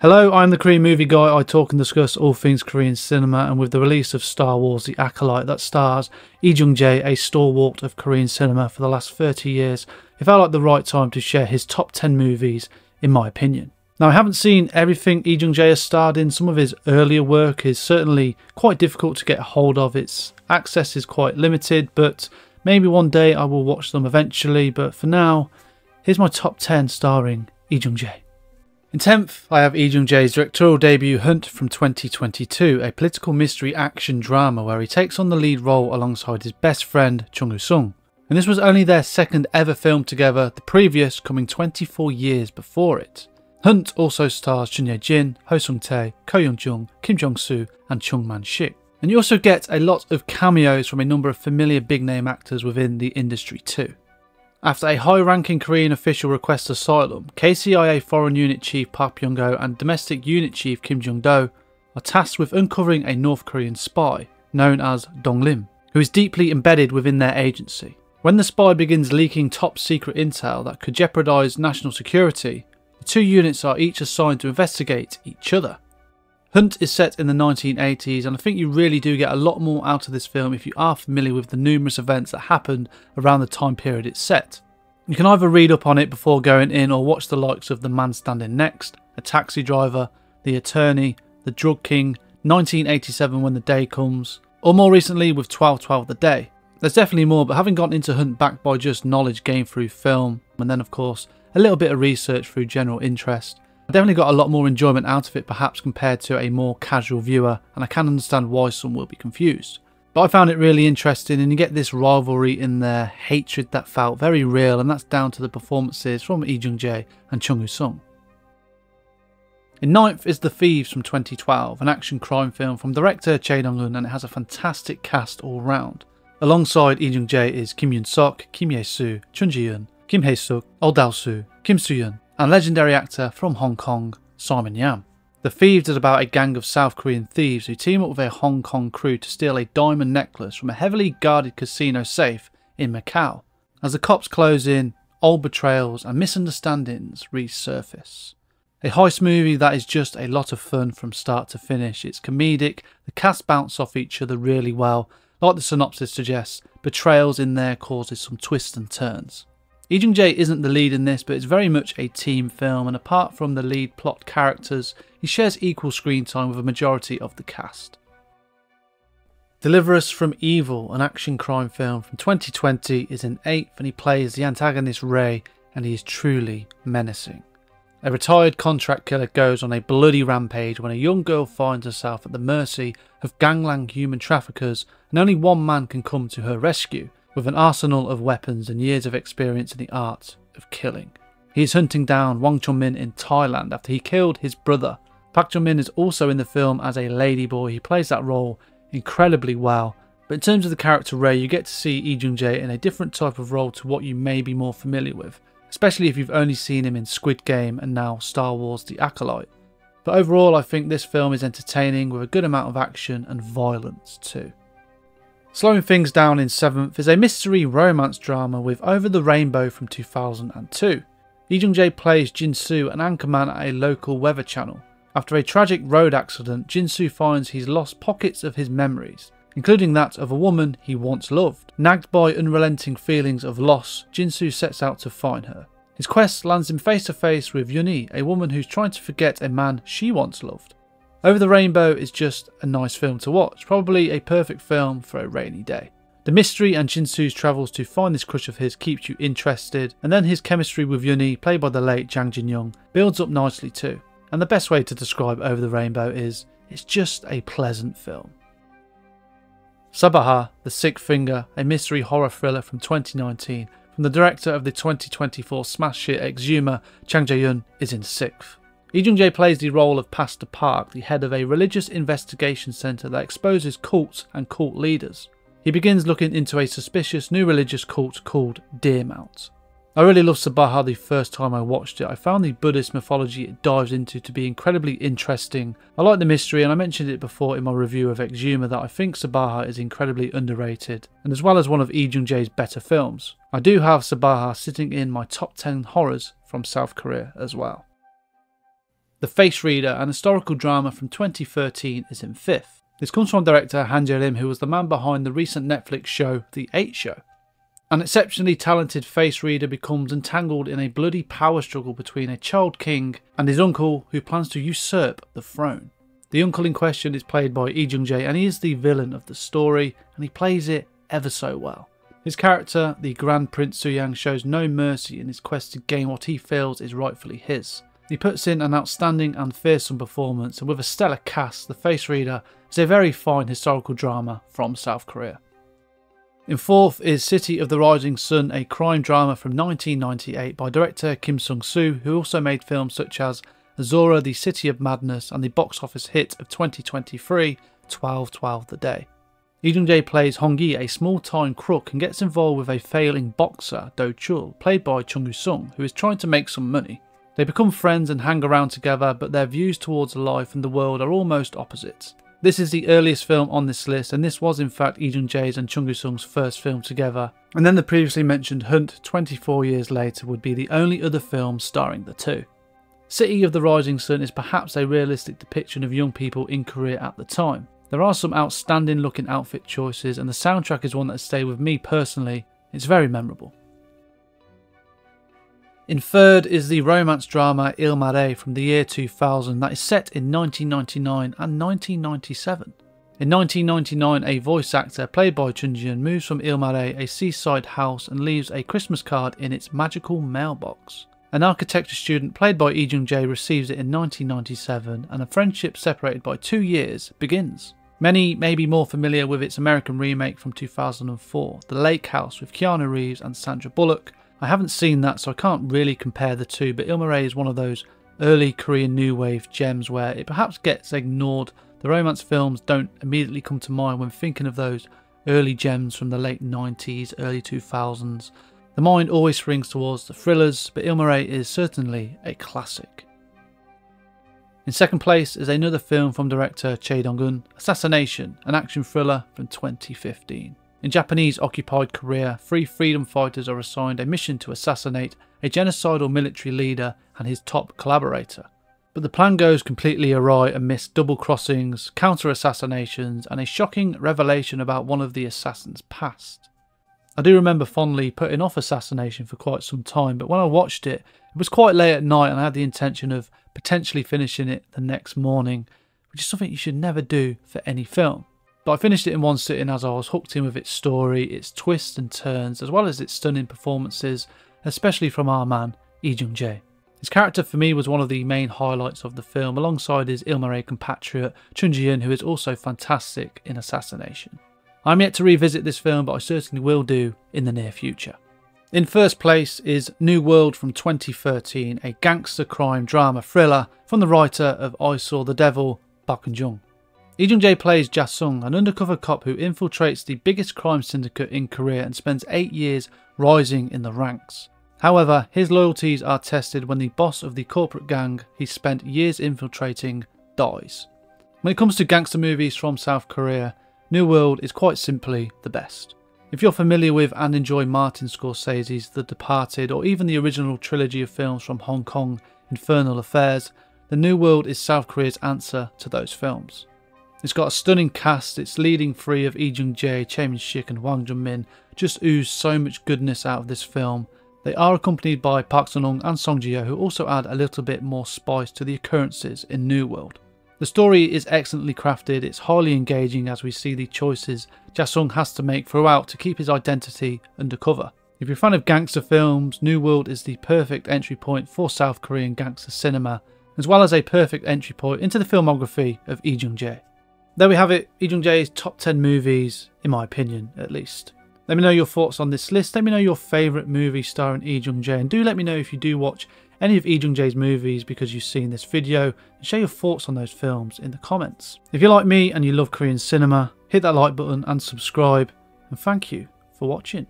Hello, I'm the Korean movie guy. I talk and discuss all things Korean cinema, and with the release of Star Wars The Acolyte that stars Lee Jung-jae, a stalwart of Korean cinema for the last 30 years, it felt like the right time to share his top 10 movies, in my opinion. Now, I haven't seen everything Lee Jung-jae has starred in. Some of his earlier work is certainly quite difficult to get hold of. Its access is quite limited, but maybe one day I will watch them eventually. But for now, here's my top 10 starring Lee Jung-jae. In 10th, I have Lee Jung-jae's directorial debut Hunt from 2022, a political mystery action drama where he takes on the lead role alongside his best friend Chung Woo-sung. And this was only their second ever film together, the previous coming 24 years before it. Hunt also stars Chun Ye-jin, Ho Sung-tae, Ko Young-jung, Kim Jong-soo and Chung Man-sik. And you also get a lot of cameos from a number of familiar big name actors within the industry too. After a high-ranking Korean official requests asylum, KCIA Foreign Unit Chief Park Byung-go and Domestic Unit Chief Kim Jong-do are tasked with uncovering a North Korean spy known as Dong-lim, who is deeply embedded within their agency. When the spy begins leaking top-secret intel that could jeopardise national security, the two units are each assigned to investigate each other. Hunt is set in the 1980s, and I think you really do get a lot more out of this film if you are familiar with the numerous events that happened around the time period it's set. You can either read up on it before going in or watch the likes of The Man Standing Next, A Taxi Driver, The Attorney, The Drug King, 1987 When the Day Comes, or more recently with 12/12 The Day. There's definitely more, but having gotten into Hunt backed by just knowledge gained through film, and then of course a little bit of research through general interest, I definitely got a lot more enjoyment out of it perhaps compared to a more casual viewer, and I can understand why some will be confused. But I found it really interesting, and you get this rivalry in there, hatred that felt very real, and that's down to the performances from Lee Jung-jae and Chung Woo-sung. In 9th is The Thieves from 2012, an action crime film from director Chae Dong-eun, and it has a fantastic cast all round. Alongside Lee Jung-jae is Kim Yoon-sok, Kim Ye-soo, Chun Ji-eun, Kim Hae-suk, Oh Dao-soo, Kim Soo-yeon, and legendary actor from Hong Kong, Simon Yam. The Thieves is about a gang of South Korean thieves who team up with a Hong Kong crew to steal a diamond necklace from a heavily guarded casino safe in Macau. As the cops close in, old betrayals and misunderstandings resurface. A heist movie that is just a lot of fun from start to finish. It's comedic, the cast bounce off each other really well. Like the synopsis suggests, betrayals in there causes some twists and turns. Lee Jung-jae isn't the lead in this, but it's very much a team film, and apart from the lead plot characters, he shares equal screen time with a majority of the cast. Deliver Us from Evil, an action crime film from 2020, is in 8th, and he plays the antagonist Ray, and he is truly menacing. A retired contract killer goes on a bloody rampage when a young girl finds herself at the mercy of gangland human traffickers, and only one man can come to her rescue, with an arsenal of weapons and years of experience in the art of killing. He is hunting down Wang Chun-min in Thailand after he killed his brother. Park Chun-min is also in the film as a ladyboy. He plays that role incredibly well. But in terms of the character Ray, you get to see Lee Jung-jae in a different type of role to what you may be more familiar with, especially if you've only seen him in Squid Game and now Star Wars The Acolyte. But overall, I think this film is entertaining with a good amount of action and violence too. Slowing things down in 7th is a mystery romance drama with Over the Rainbow from 2002. Lee Jung-jae plays Jin-soo, an anchorman at a local weather channel. After a tragic road accident, Jin-soo finds he's lost pockets of his memories, including that of a woman he once loved. Nagged by unrelenting feelings of loss, Jin-soo sets out to find her. His quest lands him face to face with Yuni, a woman who's trying to forget a man she once loved. Over the Rainbow is just a nice film to watch, probably a perfect film for a rainy day. The mystery and Jin-soo's travels to find this crush of his keeps you interested, and then his chemistry with Yuni, played by the late Jang Jin-young, builds up nicely too. And the best way to describe Over the Rainbow is, it's just a pleasant film. Sabaha, The Sixth Finger, a mystery horror thriller from 2019, from the director of the 2024 smash hit Exhumer, Chang Jae-yun, is in 6th. Lee Jung-jae plays the role of Pastor Park, the head of a religious investigation centre that exposes cults and cult leaders. He begins looking into a suspicious new religious cult called Deermount. I really loved Sabaha the first time I watched it. I found the Buddhist mythology it dives into to be incredibly interesting. I like the mystery, and I mentioned it before in my review of Exhumer that I think Sabaha is incredibly underrated, and as well as one of Lee Jung-jae's better films. I do have Sabaha sitting in my top 10 horrors from South Korea as well. The Face Reader, an historical drama from 2013, is in 5th. This comes from director Han Jae-rim, who was the man behind the recent Netflix show The 8 Show. An exceptionally talented face reader becomes entangled in a bloody power struggle between a child king and his uncle who plans to usurp the throne. The uncle in question is played by Lee Jung-jae, and he is the villain of the story, and he plays it ever so well. His character, the Grand Prince Suyang, shows no mercy in his quest to gain what he feels is rightfully his. He puts in an outstanding and fearsome performance, and with a stellar cast, The Face Reader is a very fine historical drama from South Korea. In 4th is City of the Rising Sun, a crime drama from 1998 by director Kim Sung-soo, who also made films such as Azora, The City of Madness, and the box office hit of 2023, 12/12 the Day. Lee Jung-jae plays Hong-gi, a small-time crook, and gets involved with a failing boxer, Do-chul, played by Chung Woo-sung, who is trying to make some money. They become friends and hang around together, but their views towards life and the world are almost opposites. This is the earliest film on this list, and this was in fact Lee Jung-jae's and Chung Woo-sung's first film together, and then the previously mentioned Hunt 24 years later would be the only other film starring the two. City of the Rising Sun is perhaps a realistic depiction of young people in Korea at the time. There are some outstanding looking outfit choices, and the soundtrack is one that has stayed with me personally. It's very memorable. In 3rd is the romance drama Il Mare from the year 2000 that is set in 1999 and 1997. In 1999, a voice actor played by Chun Ji-hyun moves from Il Mare, a seaside house, and leaves a Christmas card in its magical mailbox. An architecture student played by Lee Jung-jae receives it in 1997, and a friendship separated by 2 years begins. Many may be more familiar with its American remake from 2004, The Lake House, with Keanu Reeves and Sandra Bullock. I haven't seen that, so I can't really compare the two, but Il Mare is one of those early Korean new wave gems where it perhaps gets ignored. The romance films don't immediately come to mind when thinking of those early gems from the late 90s, early 2000s. The mind always swings towards the thrillers, but Il Mare is certainly a classic. In 2nd place is another film from director Chae Dong-gun, Assassination, an action thriller from 2015. In Japanese occupied Korea, 3 freedom fighters are assigned a mission to assassinate a genocidal military leader and his top collaborator. But the plan goes completely awry amidst double crossings, counter-assassinations, and a shocking revelation about one of the assassins' past. I do remember fondly putting off Assassination for quite some time, but when I watched it, it was quite late at night and I had the intention of potentially finishing it the next morning, which is something you should never do for any film. But I finished it in one sitting as I was hooked in with its story, its twists and turns, as well as its stunning performances, especially from our man, Lee Jung-jae. His character for me was one of the main highlights of the film, alongside his Il Mare compatriot Chun Ji-hyun, who is also fantastic in Assassination. I'm yet to revisit this film, but I certainly will do in the near future. In 1st place is New World from 2013, a gangster crime drama thriller from the writer of I Saw the Devil, Park Eun-jung. Lee Jung-jae plays Ja-sung, an undercover cop who infiltrates the biggest crime syndicate in Korea and spends 8 years rising in the ranks. However, his loyalties are tested when the boss of the corporate gang he spent years infiltrating dies. When it comes to gangster movies from South Korea, New World is quite simply the best. If you're familiar with and enjoy Martin Scorsese's The Departed, or even the original trilogy of films from Hong Kong, Infernal Affairs, The New World is South Korea's answer to those films. It's got a stunning cast, its leading three of Lee Jung-jae, Chae Min-sik and Hwang Jung-min just ooze so much goodness out of this film. They are accompanied by Park Sun-woong and Song Ji-hyo, who also add a little bit more spice to the occurrences in New World. The story is excellently crafted, it's highly engaging as we see the choices Ja-sung has to make throughout to keep his identity undercover. If you're a fan of gangster films, New World is the perfect entry point for South Korean gangster cinema, as well as a perfect entry point into the filmography of Lee Jung-jae. There we have it, Lee Jung-jae's top 10 movies, in my opinion at least. Let me know your thoughts on this list, let me know your favourite movie starring Lee Jung-jae, and do let me know if you do watch any of Lee Jung-jae's movies because you've seen this video, and share your thoughts on those films in the comments. If you're like me and you love Korean cinema, hit that like button and subscribe, and thank you for watching.